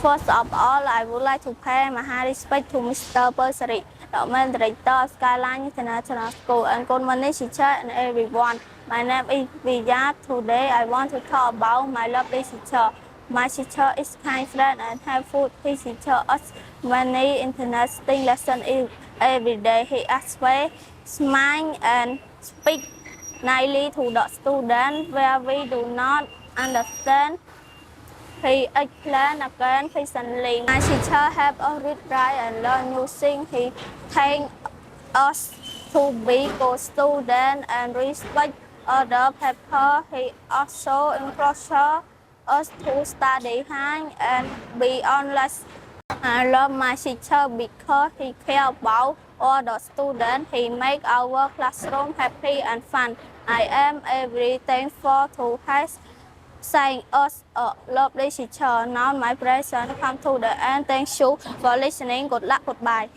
First of all, I would like to pay my high respect to Mr. Perseri, the main director of Skyline International School, and good morning, teacher and everyone. My name is Vijay. Today, I want to talk about my lovely teacher. My teacher is kind, friend, and helpful. He teaches us many interesting lessons every day. He always smile and speak nicely to the students where we do not understand. He explained again patiently. My teacher helped us read, write, and learn new things. He thanked us to be good students and respect other people. He also encouraged us to study hard and be honest. I love my teacher because he cares about all the students. He makes our classroom happy and fun. I am very thankful to his saying us a lovely teacher. Now my present come to the end. Thank you for listening. Good luck. Goodbye.